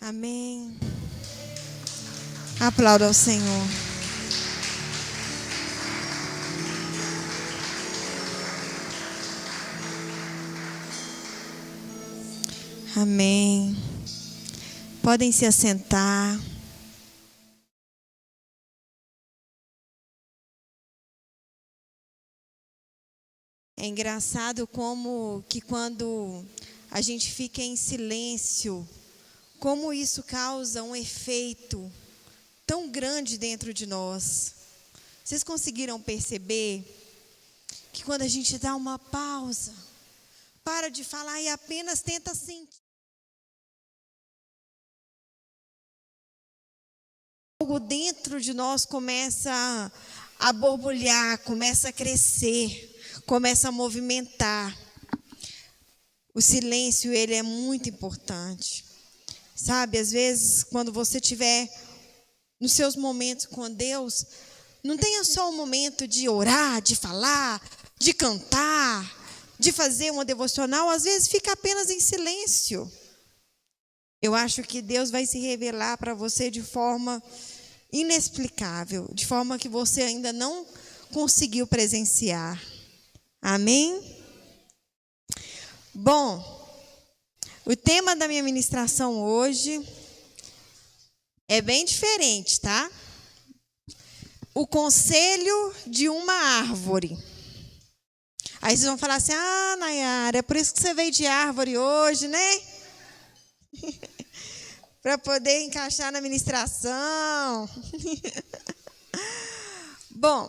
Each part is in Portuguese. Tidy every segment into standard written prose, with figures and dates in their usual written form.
Amém. Aplauda ao Senhor. Amém. Podem se assentar. É engraçado como que quando a gente fica em silêncio, como isso causa um efeito tão grande dentro de nós. Vocês conseguiram perceber que quando a gente dá uma pausa, para de falar e apenas tenta sentir, algo dentro de nós começa a borbulhar, começa a crescer, começa a movimentar. O silêncio, ele é muito importante. Sabe, às vezes, quando você estiver nos seus momentos com Deus, não tenha só um momento de orar, de falar, de cantar, de fazer uma devocional. Às vezes, fica apenas em silêncio. Eu acho que Deus vai se revelar para você de forma inexplicável, de forma que você ainda não conseguiu presenciar. Amém? Bom, o tema da minha ministração hoje é bem diferente, tá? O conselho de uma árvore. Aí vocês vão falar assim: ah, Nayara, é por isso que você veio de árvore hoje, né? Para poder encaixar na ministração. Bom,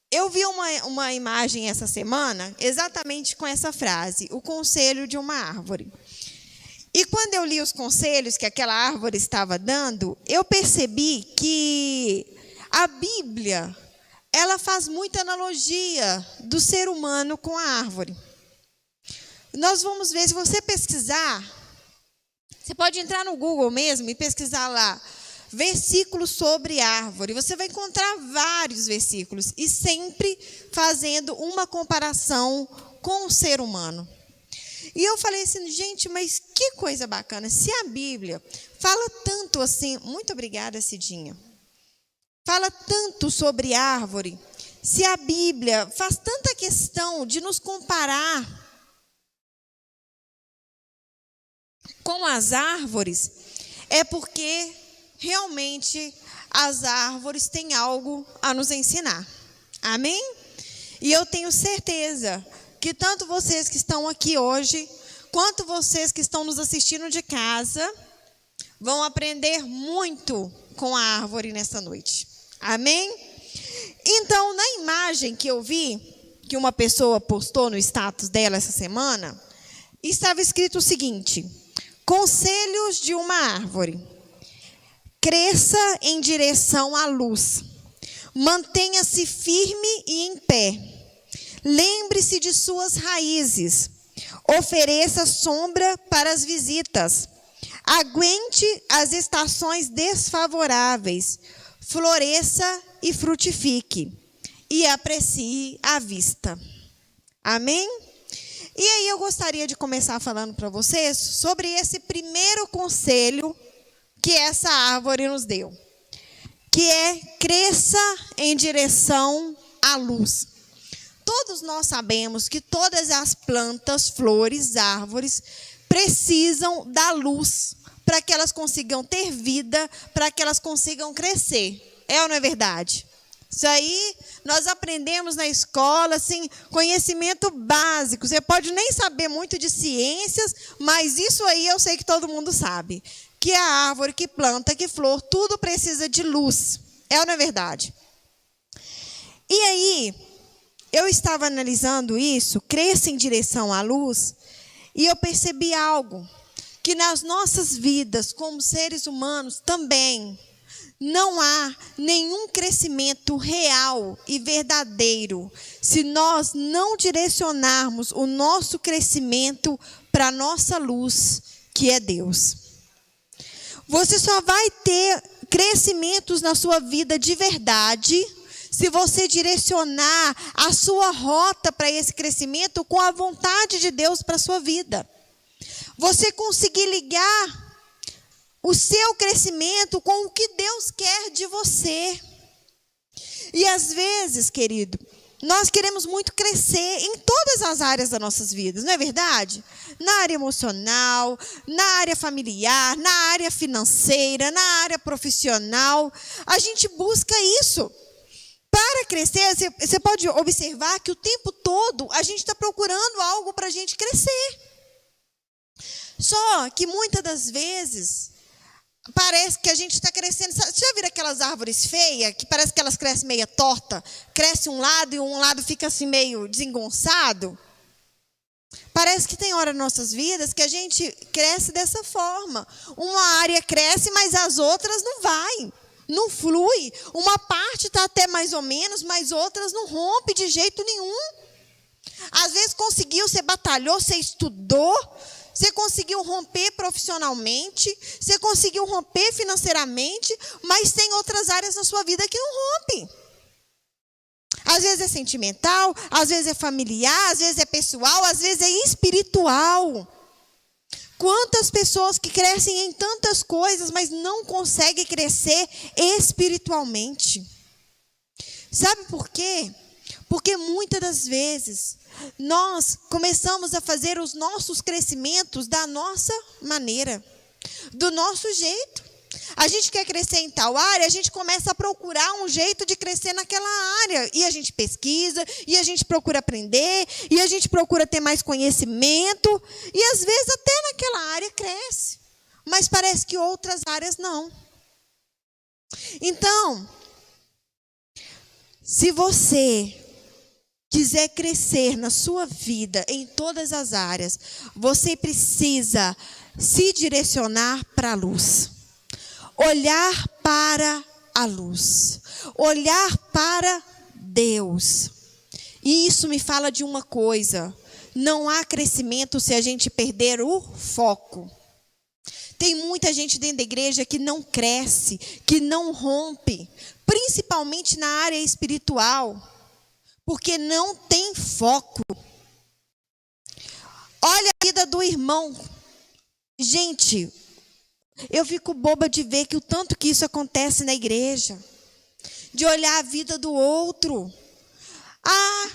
eu vi uma imagem essa semana exatamente com essa frase, o conselho de uma árvore. E quando eu li os conselhos que aquela árvore estava dando, eu percebi que a Bíblia, ela faz muita analogia do ser humano com a árvore. Nós vamos ver, se você pesquisar, você pode entrar no Google mesmo e pesquisar lá, versículos sobre árvore. Você vai encontrar vários versículos e sempre fazendo uma comparação com o ser humano. E eu falei assim, gente, mas que coisa bacana. Se a Bíblia fala tanto assim, muito obrigada, Cidinha, fala tanto sobre árvore, se a Bíblia faz tanta questão de nos comparar com as árvores, é porque realmente as árvores têm algo a nos ensinar. Amém? E eu tenho certeza que tanto vocês que estão aqui hoje, quanto vocês que estão nos assistindo de casa, vão aprender muito com a árvore nessa noite. Amém? Então, na imagem que eu vi, que uma pessoa postou no status dela essa semana, estava escrito o seguinte: conselhos de uma árvore. Cresça em direção à luz. Mantenha-se firme e em pé. Lembre-se de suas raízes. Ofereça sombra para as visitas. Aguente as estações desfavoráveis. Floresça e frutifique. E aprecie a vista. Amém? E aí eu gostaria de começar falando para vocês sobre esse primeiro conselho que essa árvore nos deu, que é cresça em direção à luz. Todos nós sabemos que todas as plantas, flores, árvores precisam da luz para que elas consigam ter vida, para que elas consigam crescer. É ou não é verdade? Isso aí nós aprendemos na escola, assim, conhecimento básico. Você pode nem saber muito de ciências, mas isso aí eu sei que todo mundo sabe. Que a árvore, que planta, que flor, tudo precisa de luz. É ou não é verdade? E aí, eu estava analisando isso, cresça em direção à luz, e eu percebi algo, que nas nossas vidas, como seres humanos, também não há nenhum crescimento real e verdadeiro se nós não direcionarmos o nosso crescimento para a nossa luz, que é Deus. Você só vai ter crescimentos na sua vida de verdade se você direcionar a sua rota para esse crescimento com a vontade de Deus para a sua vida. Você conseguir ligar o seu crescimento com o que Deus quer de você. E às vezes, querido, nós queremos muito crescer em todas as áreas das nossas vidas, não é verdade? Na área emocional, na área familiar, na área financeira, na área profissional. A gente busca isso. Para crescer, você pode observar que o tempo todo a gente está procurando algo para a gente crescer. Só que muitas das vezes parece que a gente está crescendo. Você já viu aquelas árvores feias que parece que elas crescem meio torta? Cresce um lado e um lado fica assim meio desengonçado? Parece que tem hora nas nossas vidas que a gente cresce dessa forma. Uma área cresce, mas as outras não vai. Não flui. Uma parte está até mais ou menos, mas outras não rompe de jeito nenhum. Às vezes conseguiu, você batalhou, você estudou, você conseguiu romper profissionalmente, você conseguiu romper financeiramente, mas tem outras áreas na sua vida que não rompem. Às vezes é sentimental, às vezes é familiar, às vezes é pessoal, às vezes é espiritual. Quantas pessoas que crescem em tantas coisas, mas não conseguem crescer espiritualmente? Sabe por quê? Porque muitas das vezes nós começamos a fazer os nossos crescimentos da nossa maneira, do nosso jeito. A gente quer crescer em tal área, a gente começa a procurar um jeito de crescer naquela área. E a gente pesquisa, e a gente procura aprender, e a gente procura ter mais conhecimento. E às vezes até naquela área cresce. Mas parece que outras áreas não. Então, se você quiser crescer na sua vida em todas as áreas, você precisa se direcionar para a luz. Olhar para a luz. Olhar para Deus. E isso me fala de uma coisa: não há crescimento se a gente perder o foco. Tem muita gente dentro da igreja que não cresce, que não rompe, principalmente na área espiritual, porque não tem foco. Olha a vida do irmão. Gente, eu fico boba de ver que o tanto que isso acontece na igreja. De olhar a vida do outro. Ah,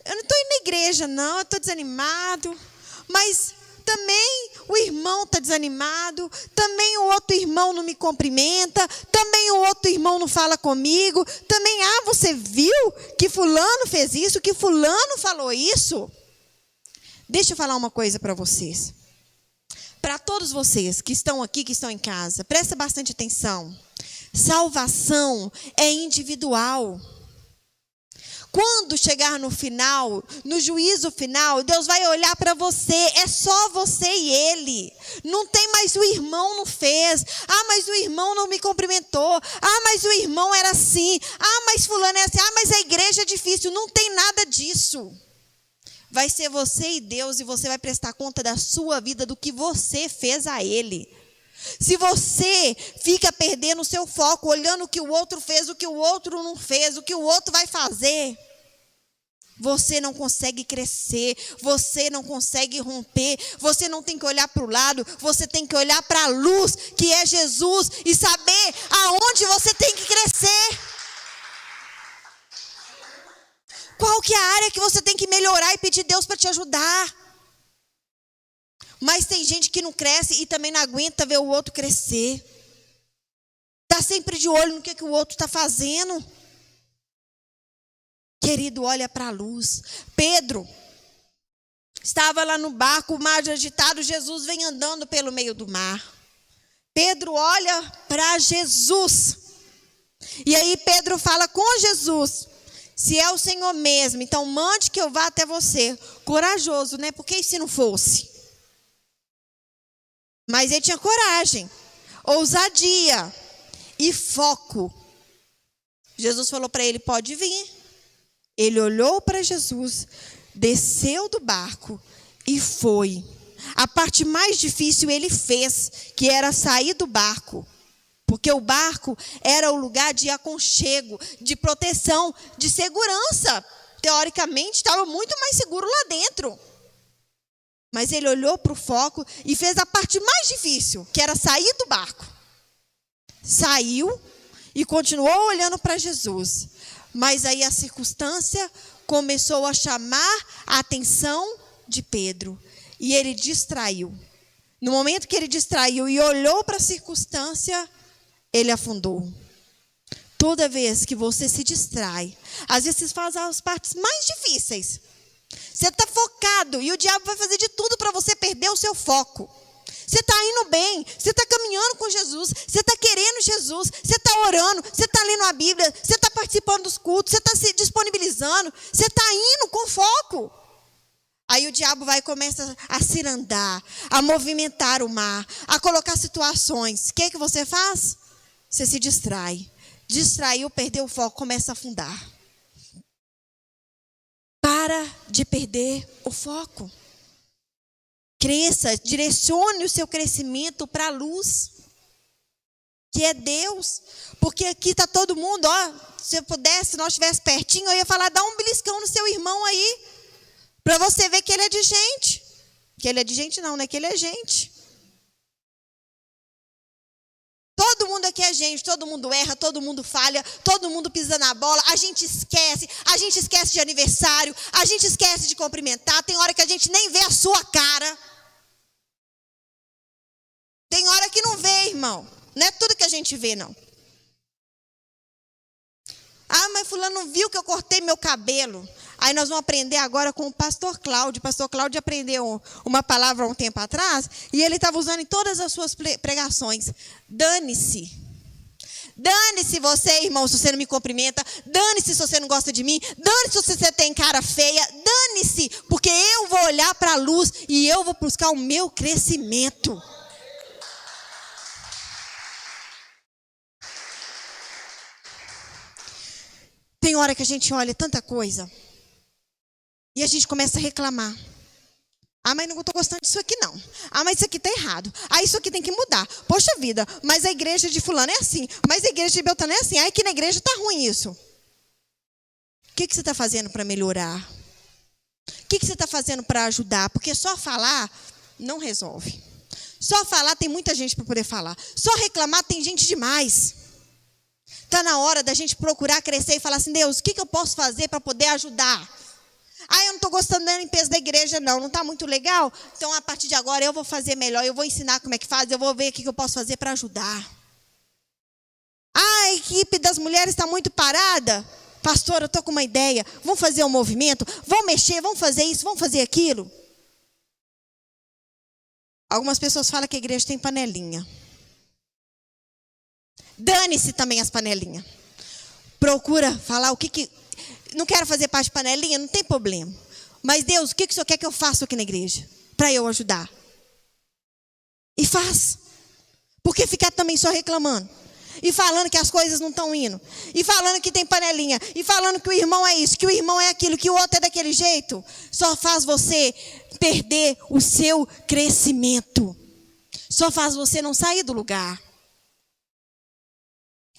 eu não estou indo na igreja não, eu estou desanimado. Mas também o irmão está desanimado. Também o outro irmão não me cumprimenta. Também o outro irmão não fala comigo. Também, você viu que fulano fez isso, que fulano falou isso? Deixa eu falar uma coisa para vocês. Para todos vocês que estão aqui, que estão em casa, presta bastante atenção. Salvação é individual. Quando chegar no final, no juízo final, Deus vai olhar para você, é só você e Ele. Não tem mais o irmão não fez. Mas o irmão não me cumprimentou. Mas o irmão era assim. Mas fulano é assim. Mas a igreja é difícil. Não tem nada disso. Vai ser você e Deus, e você vai prestar conta da sua vida, do que você fez a Ele. Se você fica perdendo o seu foco, olhando o que o outro fez, o que o outro não fez, o que o outro vai fazer, você não consegue crescer, você não consegue romper, você não tem que olhar para o lado, você tem que olhar para a luz, que é Jesus, e saber aonde você tem que crescer. Qual que é a área que você tem que melhorar e pedir Deus para te ajudar? Mas tem gente que não cresce e também não aguenta ver o outro crescer. Está sempre de olho no que o outro está fazendo. Querido, olha para a luz. Pedro estava lá no barco, o mar agitado, Jesus vem andando pelo meio do mar. Pedro olha para Jesus. E aí Pedro fala com Jesus: se é o Senhor mesmo, então mande que eu vá até você. Corajoso, né? Porque e se não fosse? Mas ele tinha coragem, ousadia e foco. Jesus falou para ele: pode vir. Ele olhou para Jesus, desceu do barco e foi. A parte mais difícil ele fez, que era sair do barco. Porque o barco era o lugar de aconchego, de proteção, de segurança. Teoricamente, estava muito mais seguro lá dentro. Mas ele olhou para o foco e fez a parte mais difícil, que era sair do barco. Saiu e continuou olhando para Jesus. Mas aí a circunstância começou a chamar a atenção de Pedro. E ele distraiu. No momento que ele distraiu e olhou para a circunstância, ele afundou. Toda vez que você se distrai, às vezes você faz as partes mais difíceis. Você está focado e o diabo vai fazer de tudo para você perder o seu foco. Você está indo bem, você está caminhando com Jesus, você está querendo Jesus, você está orando, você está lendo a Bíblia, você está participando dos cultos, você está se disponibilizando, você está indo com foco. Aí o diabo vai e começa a cirandar, a movimentar o mar, a colocar situações. O que você faz? Você se distrai. Distraiu, perdeu o foco, começa a afundar. Para de perder o foco. Cresça, direcione o seu crescimento para a luz, que é Deus. Porque aqui está todo mundo, se eu pudesse, se nós estivéssemos pertinho, eu ia falar, dá um beliscão no seu irmão aí, para você ver que ele é de gente. Que ele é de gente não, né? Que ele é gente. Todo mundo aqui é gente, todo mundo erra, todo mundo falha, todo mundo pisa na bola, a gente esquece de aniversário, a gente esquece de cumprimentar, tem hora que a gente nem vê a sua cara. Tem hora que não vê, irmão. Não é tudo que a gente vê, não. Mas fulano não viu que eu cortei meu cabelo. Aí nós vamos aprender agora com o pastor Cláudio. O pastor Cláudio aprendeu uma palavra há um tempo atrás e ele estava usando em todas as suas pregações. Dane-se. Dane-se você, irmão, se você não me cumprimenta. Dane-se se você não gosta de mim. Dane-se se você tem cara feia. Dane-se, porque eu vou olhar para a luz e eu vou buscar o meu crescimento. Tem hora que a gente olha tanta coisa e a gente começa a reclamar. Mas não estou gostando disso aqui não. Mas isso aqui está errado. Isso aqui tem que mudar. Poxa vida, mas a igreja de fulano é assim. Mas a igreja de Beltrano é assim. Aqui na igreja está ruim isso. O que você está fazendo para melhorar? O que você está fazendo para ajudar? Porque só falar não resolve. Só falar tem muita gente para poder falar. Só reclamar tem gente demais. Está na hora da gente procurar crescer e falar assim, Deus, o que eu posso fazer para poder ajudar? Eu não estou gostando da limpeza da igreja, não está muito legal? Então, a partir de agora, eu vou fazer melhor, eu vou ensinar como é que faz, eu vou ver o que eu posso fazer para ajudar. A equipe das mulheres está muito parada. Pastor, eu estou com uma ideia, vamos fazer um movimento, vamos mexer, vamos fazer isso, vamos fazer aquilo. Algumas pessoas falam que a igreja tem panelinha. Dane-se também as panelinhas. Procura falar o que... Não quero fazer parte de panelinha, não tem problema. Mas Deus, o que o Senhor quer que eu faça aqui na igreja? Para eu ajudar. E faz. Porque ficar também só reclamando. E falando que as coisas não estão indo. E falando que tem panelinha. E falando que o irmão é isso, que o irmão é aquilo, que o outro é daquele jeito. Só faz você perder o seu crescimento. Só faz você não sair do lugar.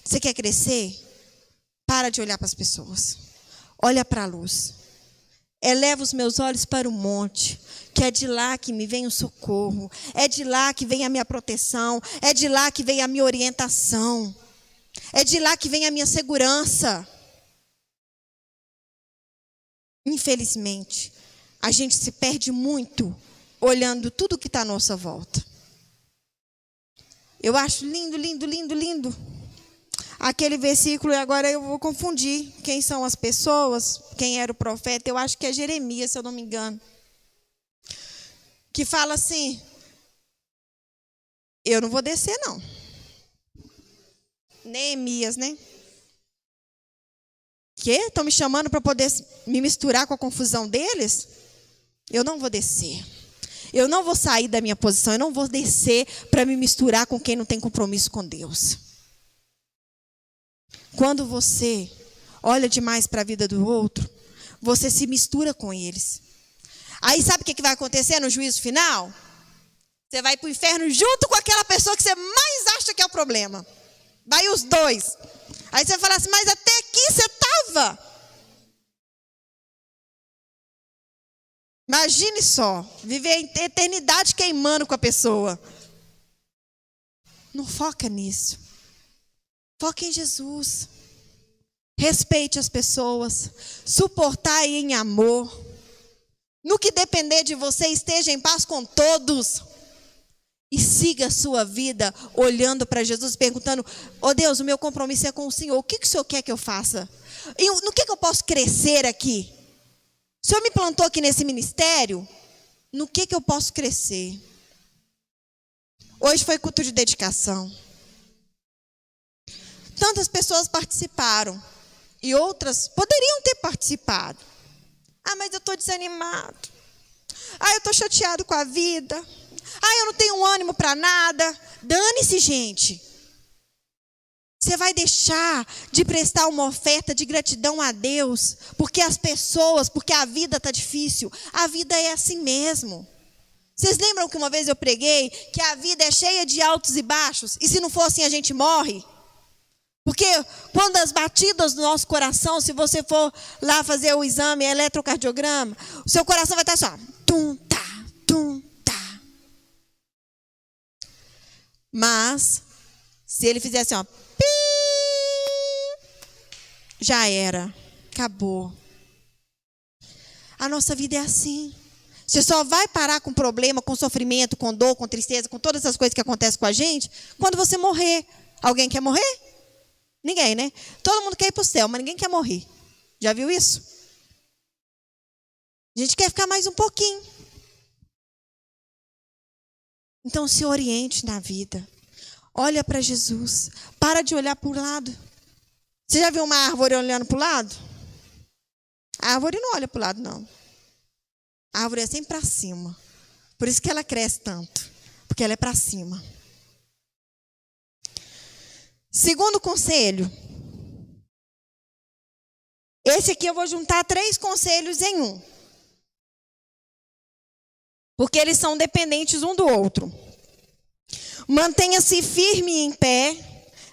Você quer crescer? Para de olhar para as pessoas. Olha para a luz. Eleva os meus olhos para o monte, que é de lá que me vem o socorro. É de lá que vem a minha proteção. É de lá que vem a minha orientação. É de lá que vem a minha segurança. Infelizmente, a gente se perde muito olhando tudo que está à nossa volta. Eu acho lindo, lindo, lindo, lindo. Aquele versículo, e agora eu vou confundir quem são as pessoas, quem era o profeta, eu acho que é Jeremias, se eu não me engano. Que fala assim, eu não vou descer não. Neemias, né? Que? Estão me chamando para poder me misturar com a confusão deles? Eu não vou descer. Eu não vou sair da minha posição, eu não vou descer para me misturar com quem não tem compromisso com Deus. Quando você olha demais para a vida do outro, você se mistura com eles. Aí sabe o que vai acontecer no juízo final? Você vai para o inferno junto com aquela pessoa que você mais acha que é o problema. Vai os dois. Aí você vai falar assim, mas até aqui você estava. Imagine só, viver a eternidade queimando com a pessoa. Não foca nisso. Foca em Jesus. Respeite as pessoas. Suportai em amor. No que depender de você, esteja em paz com todos. E siga a sua vida olhando para Jesus, perguntando: ó Deus, o meu compromisso é com o Senhor. O que o Senhor quer que eu faça? E no que eu posso crescer aqui? O Senhor me plantou aqui nesse ministério, no que eu posso crescer? Hoje foi culto de dedicação. Tantas pessoas participaram e outras poderiam ter participado. Ah, mas eu estou desanimado. Ah, eu estou chateado com a vida. Ah, eu não tenho ânimo para nada. Dane-se, gente. Você vai deixar de prestar uma oferta de gratidão a Deus porque as pessoas, porque a vida está difícil. A vida é assim mesmo. Vocês lembram que uma vez eu preguei que a vida é cheia de altos e baixos? E se não for assim, a gente morre? Porque quando as batidas do nosso coração, se você for lá fazer o exame eletrocardiograma, o seu coração vai estar só tum, tá, tum, tá. Mas, se ele fizesse assim, ó, já era, acabou. A nossa vida é assim. Você só vai parar com problema, com sofrimento, com dor, com tristeza, com todas essas coisas que acontecem com a gente, quando você morrer. Alguém quer morrer? Ninguém, né? Todo mundo quer ir para o céu, mas ninguém quer morrer. Já viu isso? A gente quer ficar mais um pouquinho. Então se oriente na vida. Olha para Jesus. Para de olhar para o lado. Você já viu uma árvore olhando para o lado? A árvore não olha para o lado, não. A árvore é sempre para cima. Por isso que ela cresce tanto. Porque ela é para cima. Segundo conselho. Esse aqui eu vou juntar 3 conselhos em um. Porque eles são dependentes um do outro. Mantenha-se firme em pé.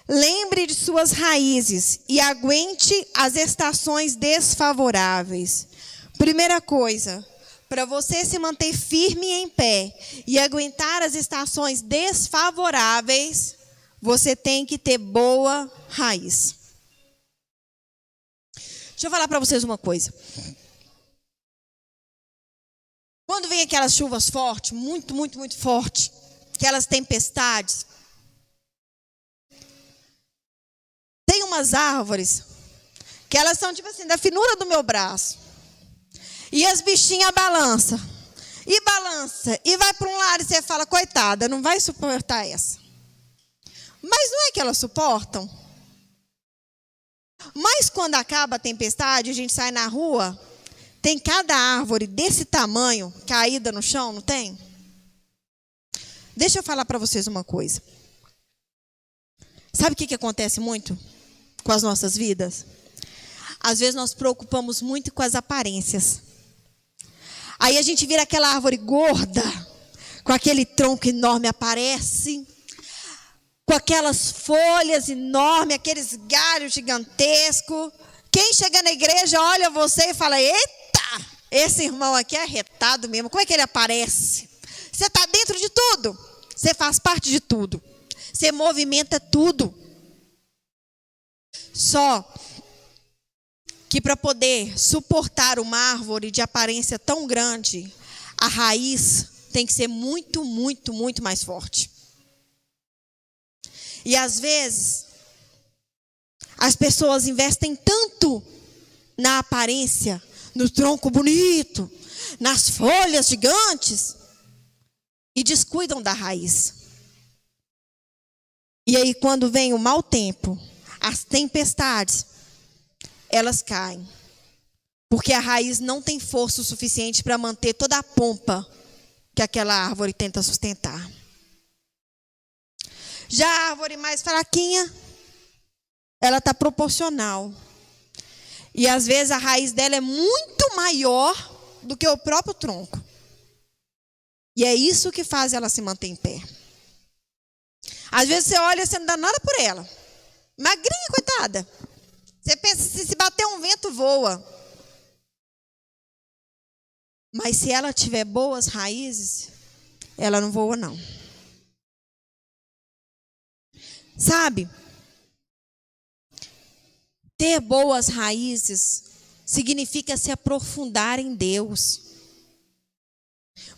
Lembre de suas raízes e aguente as estações desfavoráveis. Primeira coisa, para você se manter firme em pé e aguentar as estações desfavoráveis, você tem que ter boa raiz. Deixa eu falar para vocês uma coisa. Quando vem aquelas chuvas fortes, muito, muito, muito fortes, aquelas tempestades, tem umas árvores que elas são tipo assim, da finura do meu braço. E as bichinhas balançam. E balança. E vai para um lado e você fala, coitada, não vai suportar essa. Mas não é que elas suportam. Mas quando acaba a tempestade, a gente sai na rua, tem cada árvore desse tamanho, caída no chão, não tem? Deixa eu falar para vocês uma coisa. Sabe o que acontece muito com as nossas vidas? Às vezes nós preocupamos muito com as aparências. Aí a gente vira aquela árvore gorda, com aquele tronco enorme aparece, com aquelas folhas enormes, aqueles galhos gigantescos. Quem chega na igreja olha você e fala, eita, esse irmão aqui é arretado mesmo, como é que ele aparece? Você está dentro de tudo, você faz parte de tudo, você movimenta tudo. Só que para poder suportar uma árvore de aparência tão grande, a raiz tem que ser muito, muito, muito mais forte. E às vezes, as pessoas investem tanto na aparência, no tronco bonito, nas folhas gigantes, e descuidam da raiz. E aí, quando vem o mau tempo, as tempestades, elas caem. Porque a raiz não tem força o suficiente para manter toda a pompa que aquela árvore tenta sustentar. Já a árvore mais fraquinha, ela está proporcional. E às vezes a raiz dela é muito maior do que o próprio tronco. E é isso que faz ela se manter em pé. Às vezes você olha e você não dá nada por ela. Magrinha, coitada. Você pensa, se bater um vento, voa. Mas se ela tiver boas raízes, ela não voa, não. Sabe? Ter boas raízes significa se aprofundar em Deus.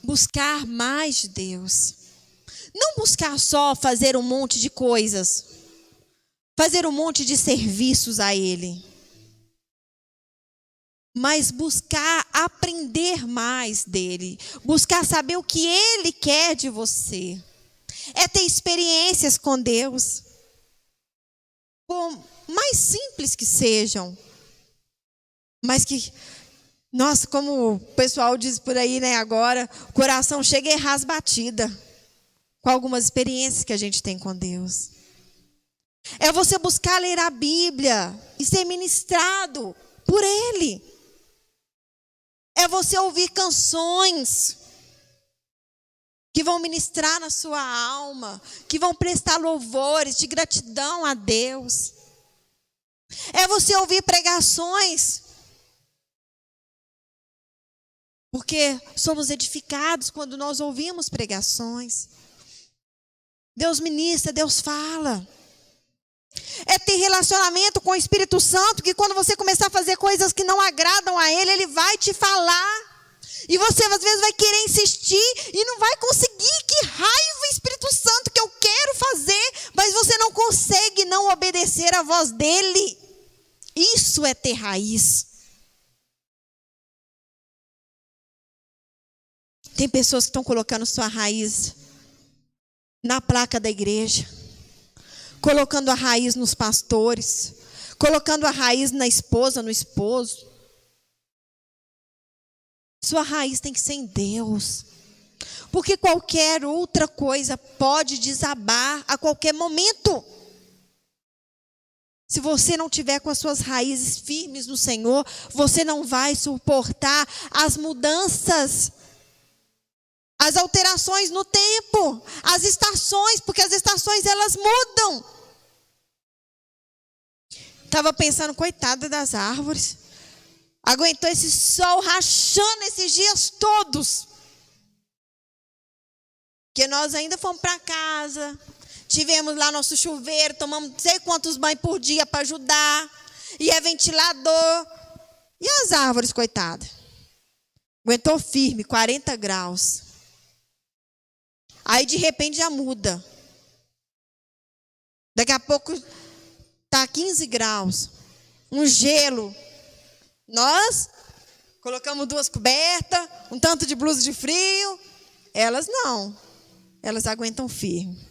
Buscar mais de Deus. Não buscar só fazer um monte de coisas. Fazer um monte de serviços a Ele. Mas buscar aprender mais dEle. Buscar saber o que Ele quer de você. É ter experiências com Deus. Por mais simples que sejam. Mas que, nossa, como o pessoal diz por aí, né, agora, o coração chega a errar as batidas. Com algumas experiências que a gente tem com Deus. É você buscar ler a Bíblia e ser ministrado por Ele. É você ouvir canções que vão ministrar na sua alma, que vão prestar louvores de gratidão a Deus. É você ouvir pregações, porque somos edificados quando nós ouvimos pregações. Deus ministra, Deus fala. É ter relacionamento com o Espírito Santo, que quando você começar a fazer coisas que não agradam a Ele, Ele vai te falar. E você às vezes vai querer insistir e não vai conseguir. Que raiva, Espírito Santo, que eu quero fazer, mas você não consegue não obedecer à voz dEle. Isso é ter raiz. Tem pessoas que estão colocando sua raiz na placa da igreja, colocando a raiz nos pastores, colocando a raiz na esposa, no esposo. Sua raiz tem que ser em Deus, porque qualquer outra coisa pode desabar a qualquer momento. Se você não tiver com as suas raízes firmes no Senhor, você não vai suportar as mudanças, as alterações no tempo, as estações, porque as estações elas mudam. Estava pensando, coitada das árvores, aguentou esse sol rachando esses dias todos. Porque nós ainda fomos para casa, tivemos lá nosso chuveiro, tomamos não sei quantos banhos por dia para ajudar, e é ventilador. E as árvores, coitada, aguentou firme, 40 graus. Aí de repente já muda. Daqui a pouco está 15 graus. Um gelo. Nós colocamos 2 cobertas, um tanto de blusa de frio. Elas não. Elas aguentam firme.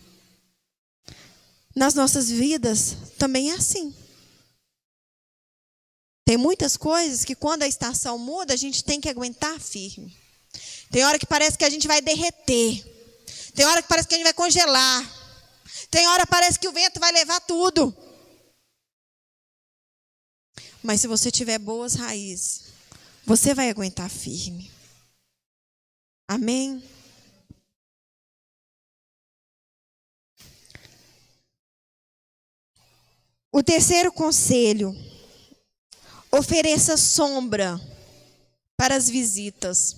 Nas nossas vidas também é assim. Tem muitas coisas que quando a estação muda, a gente tem que aguentar firme. Tem hora que parece que a gente vai derreter. Tem hora que parece que a gente vai congelar. Tem hora que parece que o vento vai levar tudo. Mas se você tiver boas raízes, você vai aguentar firme. Amém? O terceiro conselho: ofereça sombra para as visitas.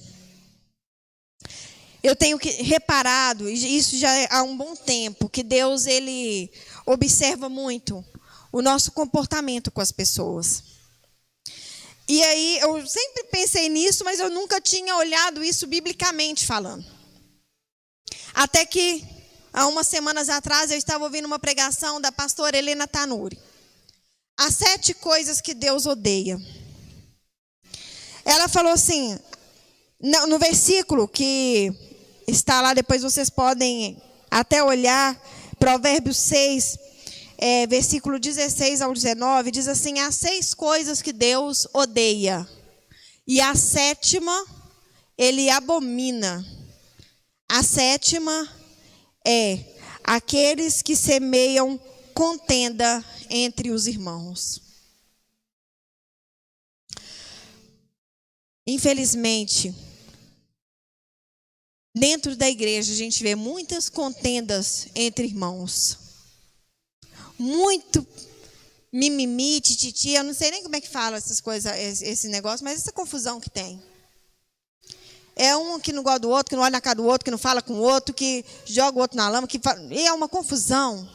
Eu tenho reparado, e isso já há um bom tempo, que Deus ele observa muito o nosso comportamento com as pessoas. E aí, eu sempre pensei nisso, mas eu nunca tinha olhado isso biblicamente falando. Até que, há umas semanas atrás, eu estava ouvindo uma pregação da pastora Helena Tanuri. As 7 coisas que Deus odeia. Ela falou assim, no versículo que está lá, depois vocês podem até olhar, Provérbios 6, versículo 16 ao 19, diz assim: há 6 coisas que Deus odeia, e a 7ª ele abomina. A 7ª é aqueles que semeiam contenda entre os irmãos. Infelizmente, dentro da igreja a gente vê muitas contendas entre irmãos. Muito mimimi, tititi, eu não sei nem como é que fala essas coisas, esse negócio, mas essa confusão que tem. É um que não gosta do outro, que não olha na cara do outro, que não fala com o outro, que joga o outro na lama, e é uma confusão.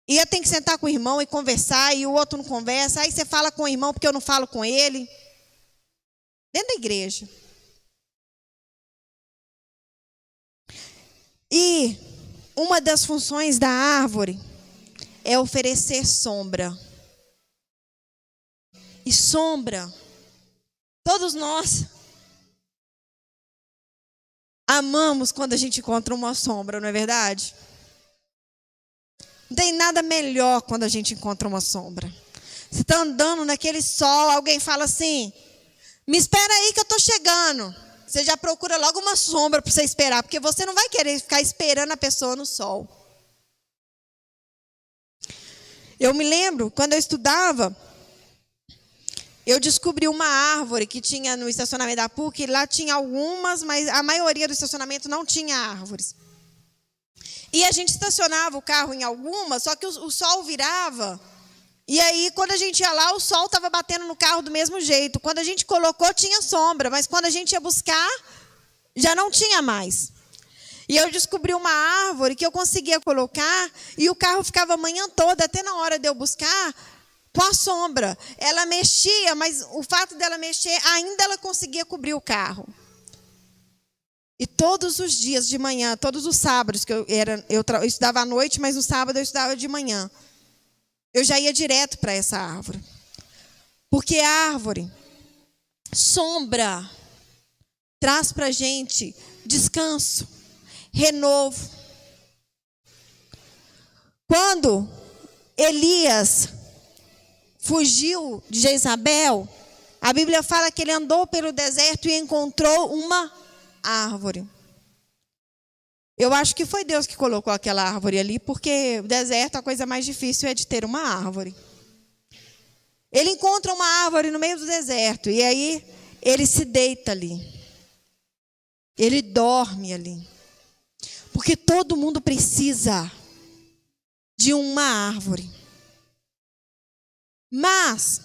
E eu tenho que sentar com o irmão e conversar, e o outro não conversa. Aí você fala com o irmão porque eu não falo com ele. Dentro da igreja. E uma das funções da árvore é oferecer sombra. E sombra, todos nós amamos quando a gente encontra uma sombra, não é verdade? Não tem nada melhor quando a gente encontra uma sombra. Você está andando naquele sol, alguém fala assim, me espera aí que eu estou chegando. Você já procura logo uma sombra para você esperar, porque você não vai querer ficar esperando a pessoa no sol. Eu me lembro, quando eu estudava, eu descobri uma árvore que tinha no estacionamento da PUC. Lá tinha algumas, mas a maioria do estacionamento não tinha árvores. E a gente estacionava o carro em algumas, só que o sol virava. E aí, quando a gente ia lá, o sol estava batendo no carro do mesmo jeito. Quando a gente colocou, tinha sombra, mas quando a gente ia buscar, já não tinha mais. E eu descobri uma árvore que eu conseguia colocar e o carro ficava a manhã toda, até na hora de eu buscar, com a sombra. Ela mexia, mas o fato dela mexer, ainda ela conseguia cobrir o carro. E todos os dias de manhã, todos os sábados, que eu estudava à noite, mas no sábado eu estudava de manhã, eu já ia direto para essa árvore. Porque a árvore, sombra, traz para a gente descanso, renovo. Quando Elias fugiu de Jezabel, a Bíblia fala que ele andou pelo deserto e encontrou uma árvore. Eu acho que foi Deus que colocou aquela árvore ali, porque o deserto, a coisa mais difícil é de ter uma árvore. Ele encontra uma árvore no meio do deserto, e aí ele se deita ali. Ele dorme ali. Porque todo mundo precisa de uma árvore. Mas,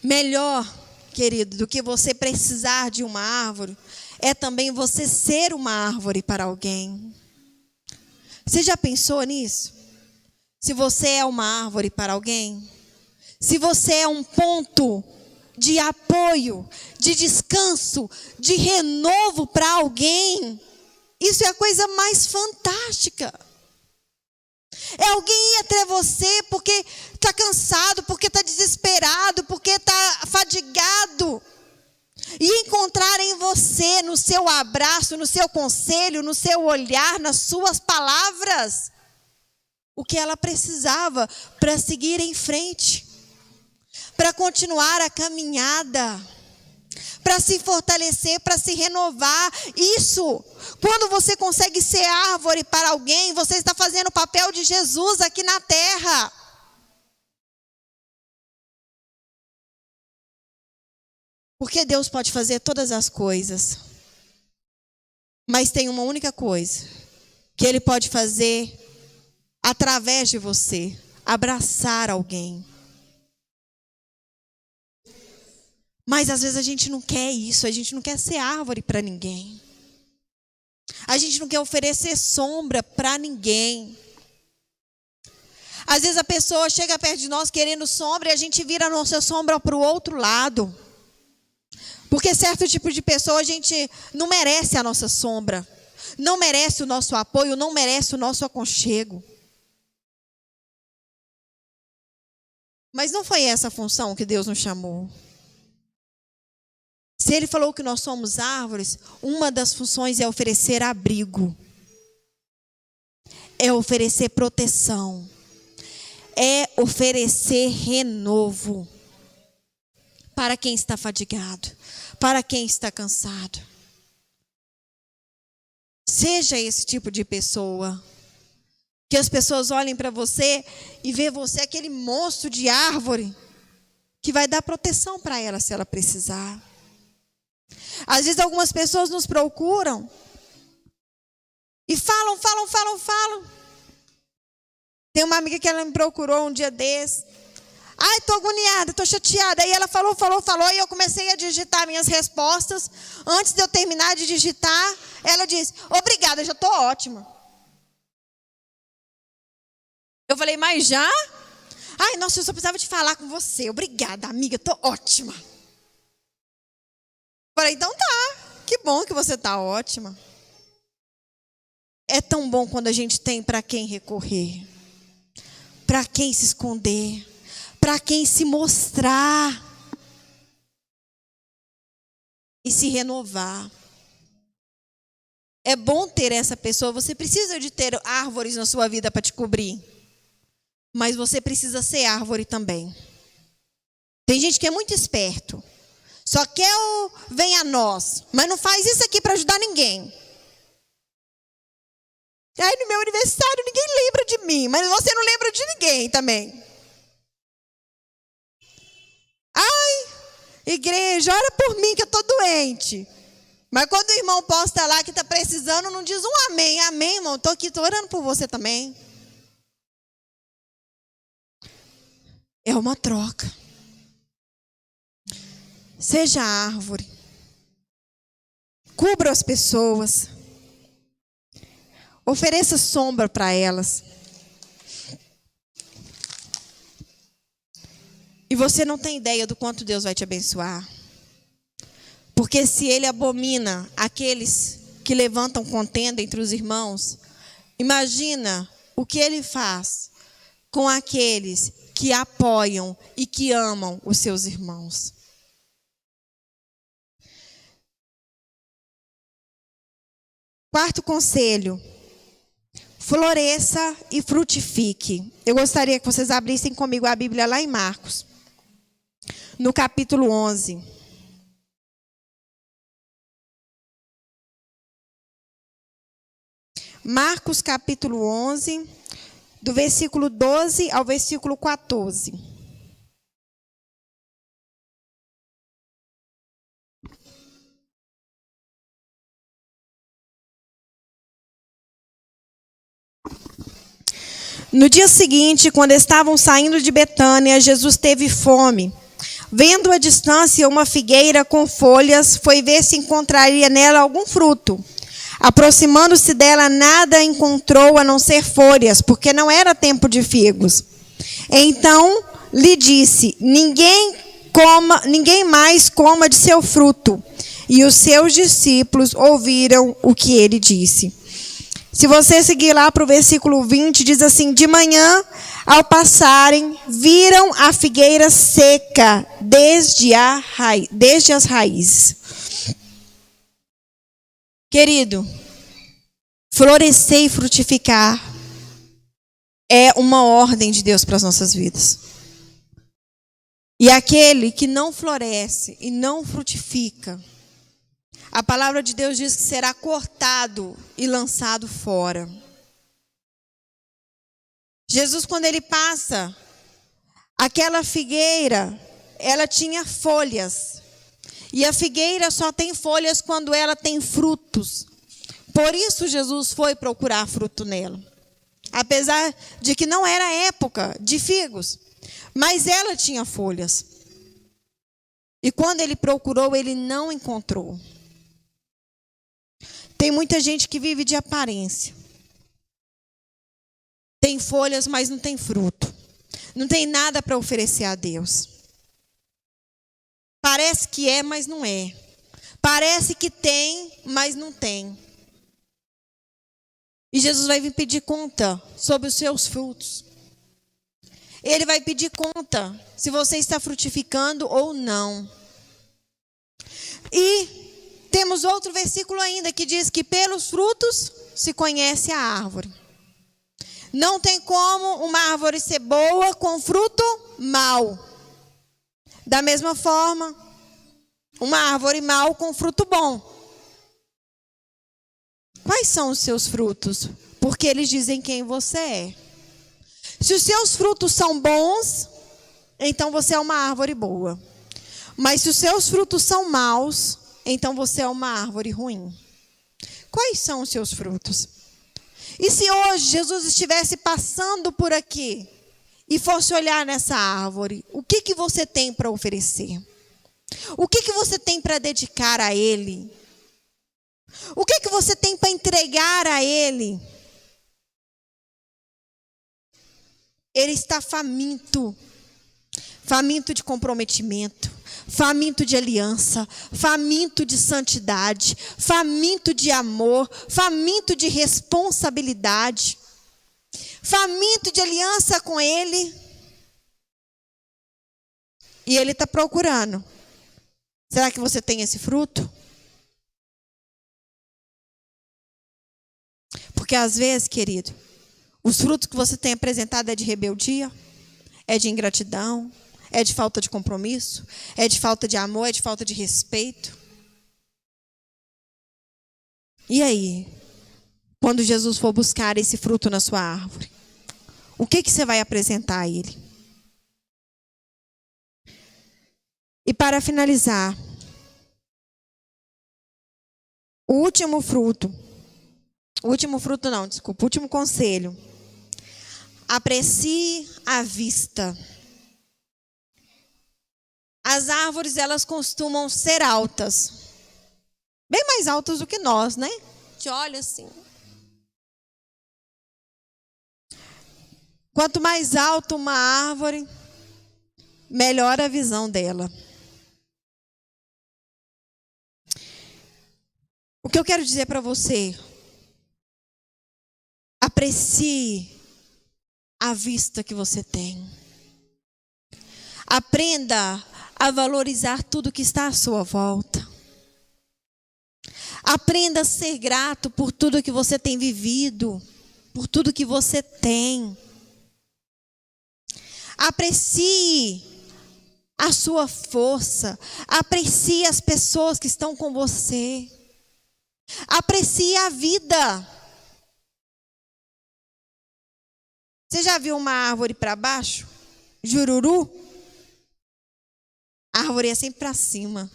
melhor, querido, do que você precisar de uma árvore, é também você ser uma árvore para alguém. Você já pensou nisso? Se você é uma árvore para alguém? Se você é um ponto de apoio, de descanso, de renovo para alguém, isso é a coisa mais fantástica. É alguém ir até você porque está cansado, porque está desesperado, porque está fadigado. E encontrar em você, no seu abraço, no seu conselho, no seu olhar, nas suas palavras, o que ela precisava para seguir em frente, para continuar a caminhada, para se fortalecer, para se renovar. Isso, quando você consegue ser árvore para alguém, você está fazendo o papel de Jesus aqui na terra. Porque Deus pode fazer todas as coisas, mas tem uma única coisa que Ele pode fazer através de você: abraçar alguém. Mas às vezes a gente não quer isso, a gente não quer ser árvore para ninguém. A gente não quer oferecer sombra para ninguém. Às vezes a pessoa chega perto de nós querendo sombra e a gente vira a nossa sombra para o outro lado. Porque certo tipo de pessoa a gente não merece a nossa sombra, não merece o nosso apoio, não merece o nosso aconchego. Mas não foi essa a função que Deus nos chamou. Se Ele falou que nós somos árvores, uma das funções é oferecer abrigo, é oferecer proteção, é oferecer renovo para quem está fadigado, para quem está cansado. Seja esse tipo de pessoa. Que as pessoas olhem para você e vejam você aquele monstro de árvore que vai dar proteção para ela se ela precisar. Às vezes algumas pessoas nos procuram e falam. Tem uma amiga que ela me procurou um dia desse. Ai, estou agoniada, estou chateada. Aí ela falou, e eu comecei a digitar minhas respostas. Antes de eu terminar de digitar, ela disse, obrigada, já estou ótima. Eu falei, mas já? Ai, nossa, eu só precisava de falar com você. Obrigada, amiga, estou ótima. Falei, então tá, que bom que você está ótima. É tão bom quando a gente tem para quem recorrer, para quem se esconder, para quem se mostrar e se renovar. É bom ter essa pessoa. Você precisa de ter árvores na sua vida para te cobrir, mas você precisa ser árvore também. Tem gente que é muito esperto, só quer o vem a nós, mas não faz isso aqui para ajudar ninguém. Aí no meu aniversário ninguém lembra de mim, mas você não lembra de ninguém também. Ai, igreja, ora por mim que eu estou doente. Mas quando o irmão posta lá que está precisando, não diz um amém. Amém, irmão, estou aqui, estou orando por você também. É uma troca. Seja árvore. Cubra as pessoas. Ofereça sombra para elas. E você não tem ideia do quanto Deus vai te abençoar. Porque se Ele abomina aqueles que levantam contenda entre os irmãos, imagina o que Ele faz com aqueles que apoiam e que amam os seus irmãos. Quarto conselho. Floresça e frutifique. Eu gostaria que vocês abrissem comigo a Bíblia lá em Marcos, no capítulo 11. Marcos capítulo 11, do versículo 12 ao versículo 14. No dia seguinte, quando estavam saindo de Betânia, Jesus teve fome. Vendo à distância uma figueira com folhas, foi ver se encontraria nela algum fruto. Aproximando-se dela, nada encontrou a não ser folhas, porque não era tempo de figos. Então lhe disse, ninguém mais coma de seu fruto. E os seus discípulos ouviram o que ele disse. Se você seguir lá para o versículo 20, diz assim, de manhã, ao passarem, viram a figueira seca desde as raízes. Querido, florescer e frutificar é uma ordem de Deus para as nossas vidas. E aquele que não floresce e não frutifica, a palavra de Deus diz que será cortado e lançado fora. Jesus, quando ele passa, aquela figueira, ela tinha folhas. E a figueira só tem folhas quando ela tem frutos. Por isso Jesus foi procurar fruto nela. Apesar de que não era época de figos, mas ela tinha folhas. E quando ele procurou, ele não encontrou. Tem muita gente que vive de aparência. Tem folhas, mas não tem fruto. Não tem nada para oferecer a Deus. Parece que é, mas não é. Parece que tem, mas não tem. E Jesus vai vir pedir conta sobre os seus frutos. Ele vai pedir conta se você está frutificando ou não. E temos outro versículo ainda que diz que pelos frutos se conhece a árvore. Não tem como uma árvore ser boa com fruto mau. Da mesma forma, uma árvore mau com fruto bom. Quais são os seus frutos? Porque eles dizem quem você é. Se os seus frutos são bons, então você é uma árvore boa. Mas se os seus frutos são maus, então você é uma árvore ruim. Quais são os seus frutos? E se hoje Jesus estivesse passando por aqui e fosse olhar nessa árvore, o que que você tem para oferecer? O que que você tem para dedicar a Ele? O que que você tem para entregar a Ele? Ele está faminto. Faminto de comprometimento, faminto de aliança, faminto de santidade, faminto de amor, faminto de responsabilidade, faminto de aliança com Ele. E Ele está procurando. Será que você tem esse fruto? Porque às vezes, querido, os frutos que você tem apresentado é de rebeldia, é de ingratidão, é de falta de compromisso, é de falta de amor, é de falta de respeito. E aí, quando Jesus for buscar esse fruto na sua árvore, o que que você vai apresentar a Ele? E para finalizar, o último conselho. Aprecie a vista. As árvores, elas costumam ser altas. Bem mais altas do que nós, né? A gente olha assim. Quanto mais alta uma árvore, melhor a visão dela. O que eu quero dizer para você? Aprecie a vista que você tem. Aprenda a valorizar tudo que está à sua volta. Aprenda a ser grato por tudo que você tem vivido, por tudo que você tem. Aprecie a sua força. Aprecie as pessoas que estão com você. Aprecie a vida. Você já viu uma árvore para baixo? Jururu? A árvore é sempre para cima.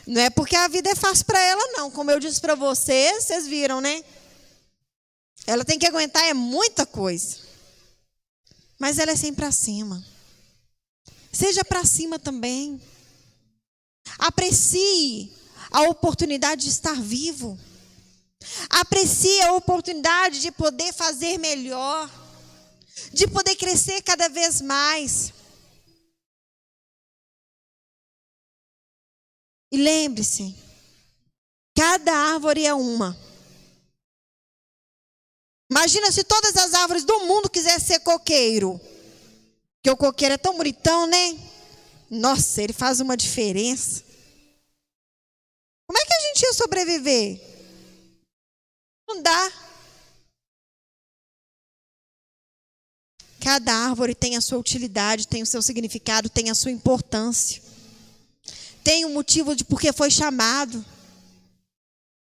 Não é porque a vida é fácil para ela, não. Como eu disse para vocês, vocês viram, né? Ela tem que aguentar muita coisa. Mas ela é sempre para cima. Seja para cima também. Aprecie a oportunidade de estar vivo. Aprecie a oportunidade de poder fazer melhor. De poder crescer cada vez mais. E lembre-se, cada árvore é uma. Imagina se todas as árvores do mundo quisessem ser coqueiro. Porque o coqueiro é tão bonitão, né? Nossa, ele faz uma diferença. Como é que a gente ia sobreviver? Não dá. Cada árvore tem a sua utilidade, tem o seu significado, tem a sua importância. Tem um motivo de por que foi chamado.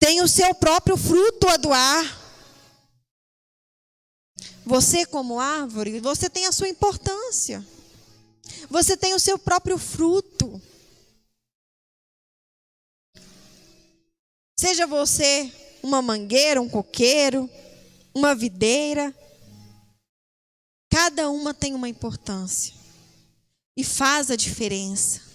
Tem o seu próprio fruto a doar. Você, como árvore, você tem a sua importância. Você tem o seu próprio fruto. Seja você uma mangueira, um coqueiro, uma videira. Cada uma tem uma importância. E faz a diferença.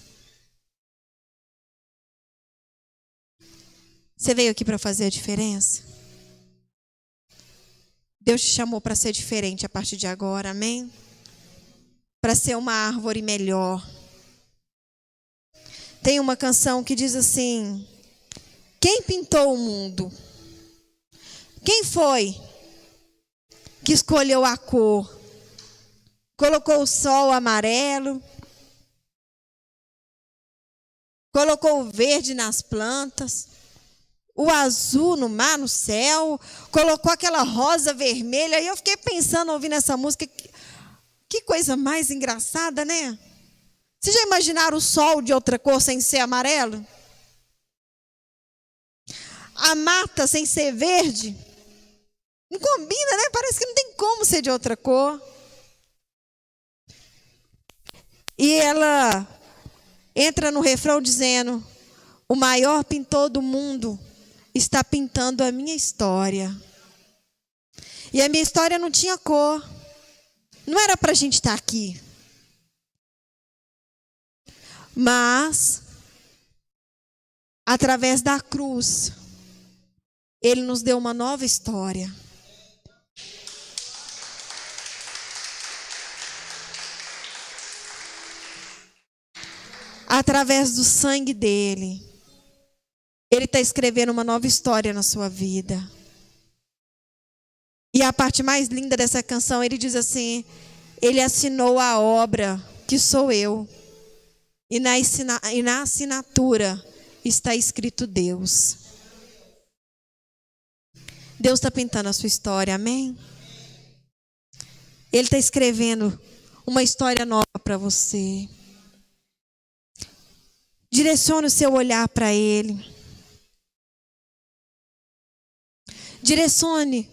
Você veio aqui para fazer a diferença? Deus te chamou para ser diferente a partir de agora, amém? Para ser uma árvore melhor. Tem uma canção que diz assim: quem pintou o mundo? Quem foi que escolheu a cor? Colocou o sol amarelo? Colocou o verde nas plantas? O azul no mar, no céu, colocou aquela rosa vermelha. E eu fiquei pensando, ouvindo essa música, que coisa mais engraçada, né? Vocês já imaginaram o sol de outra cor sem ser amarelo? A mata sem ser verde? Não combina, né? Parece que não tem como ser de outra cor. E ela entra no refrão dizendo: o maior pintor do mundo está pintando a minha história. E a minha história não tinha cor. Não era para a gente estar aqui. Mas, através da cruz, Ele nos deu uma nova história. Através do sangue dele, Ele está escrevendo uma nova história na sua vida. E a parte mais linda dessa canção, ele diz assim: Ele assinou a obra que sou eu. E na assinatura está escrito Deus. Deus está pintando a sua história, amém? Ele está escrevendo uma história nova para você. Direcione o seu olhar para Ele. Direcione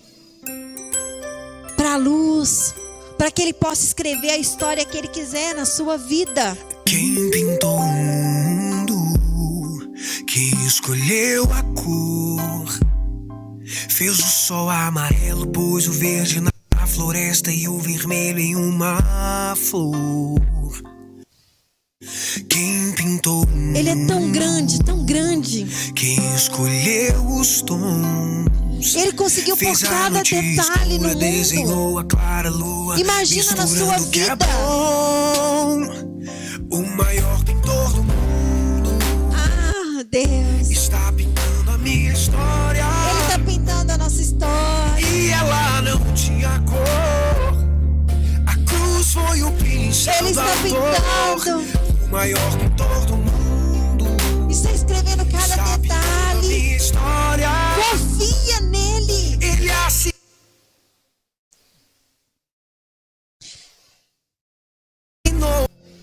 para a luz, para que Ele possa escrever a história que Ele quiser na sua vida. Quem pintou o mundo, quem escolheu a cor, fez o sol amarelo, pôs o verde na floresta e o vermelho em uma flor. Quem pintou o mundo, Ele é tão grande, tão grande. quem escolheu os tons, Ele conseguiu por fez a cada noite detalhe no escura, desenhou mundo. a clara lua. Imagina na sua misturando o que é vida. bom. O maior pintor do mundo Ah, Deus. está pintando a minha história. Ele está pintando a nossa história. E ela não tinha cor. A cruz foi o pincel Ele do está autor. pintando. O maior pintor do mundo Está escrevendo cada está pintando a detalhe. minha história. Confia nele. Ele assinou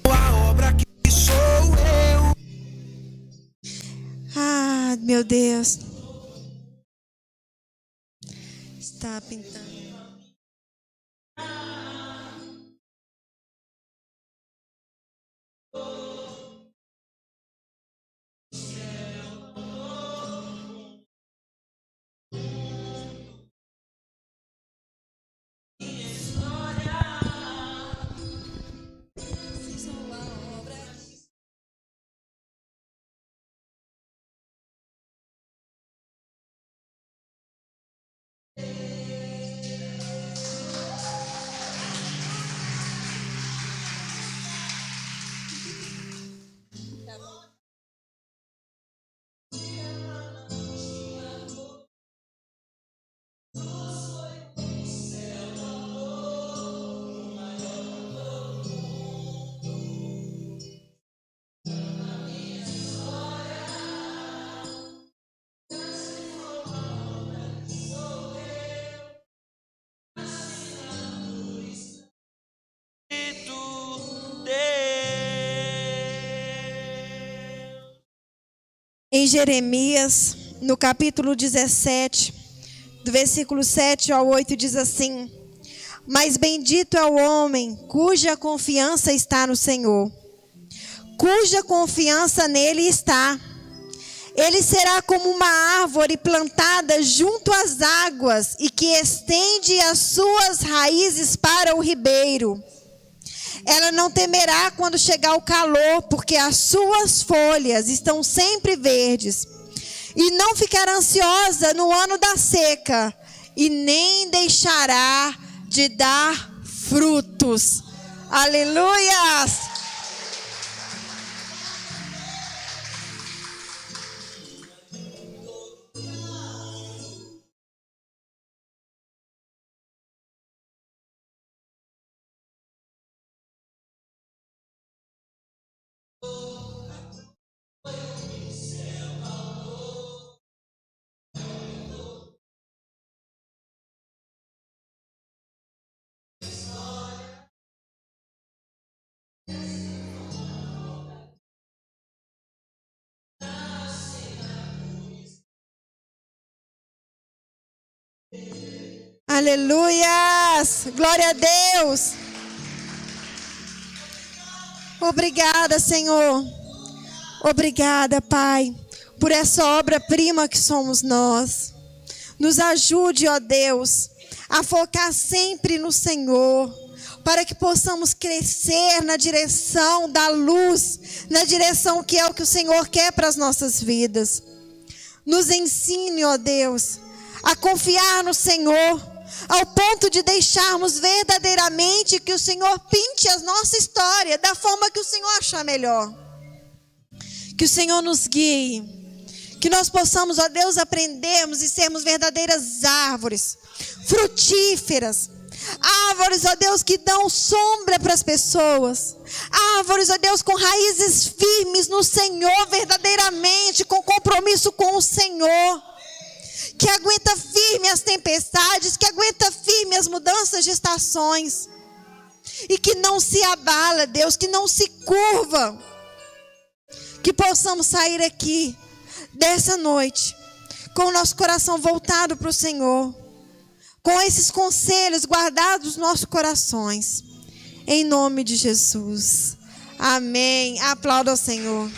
a obra que sou eu. Ah, meu Deus. Está pintando. Em Jeremias, no capítulo 17, do versículo 7 ao 8, diz assim: Mas bendito é o homem cuja confiança está no Senhor, cuja confiança nele está. Ele será como uma árvore plantada junto às águas e que estende as suas raízes para o ribeiro. Ela não temerá quando chegar o calor, porque as suas folhas estão sempre verdes. E não ficará ansiosa no ano da seca, e nem deixará de dar frutos. Aleluias! Aleluias! Glória a Deus! Obrigada, Senhor. Obrigada, Pai, por essa obra-prima que somos nós. Nos ajude, ó Deus, a focar sempre no Senhor, para que possamos crescer na direção da luz, na direção que é o que o Senhor quer para as nossas vidas. Nos ensine, ó Deus, a confiar no Senhor, ao ponto de deixarmos verdadeiramente que o Senhor pinte a nossa história da forma que o Senhor achar melhor. Que o Senhor nos guie, que nós possamos, ó Deus, aprendermos e sermos verdadeiras árvores, frutíferas, árvores, ó Deus, que dão sombra para as pessoas, árvores, ó Deus, com raízes firmes no Senhor, verdadeiramente, com compromisso com o Senhor, que aguenta firme as tempestades, que aguenta firme as mudanças de estações, e que não se abala, Deus, que não se curva, que possamos sair aqui dessa noite com o nosso coração voltado para o Senhor, com esses conselhos guardados nos nossos corações, em nome de Jesus. Amém. Aplauda ao Senhor.